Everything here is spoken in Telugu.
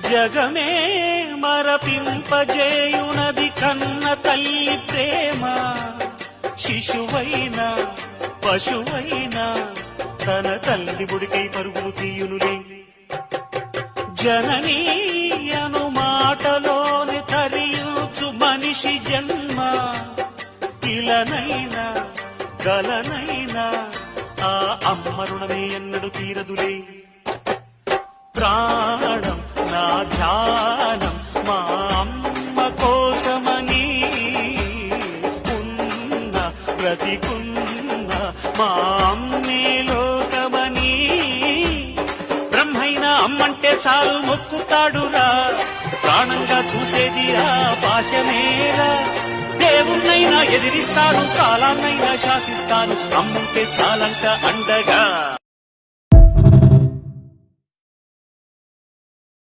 జగమే మరపింపజేయునది కన్న తల్లి ప్రేమ. శిశువైనా పశువైనా తన తల్లి బుడికై పరుగులు తీయునులే. జననీ అను మాటలోని తరియుచు మనిషి జన్మ. ఇలనైనా గలనైనా ఆ అమ్మ రుణమే ఎన్నడు తీరదులే. ప్రాణం నా ధ్యానం మా అమ్మ కోసమని ఉన్న బ్రతికున్న మా అమ్మే లోకమని. బ్రహ్మైనా అమ్మంటే చాలు మొక్కుతాడురా, ప్రాణంగా చూసేది ఆ పాశమేరా. దేవుణ్ణైనా ఎదిరిస్తాను, కాలాన్నైనా శాసిస్తాను, అమ్ముంటే చాలంట అండగా.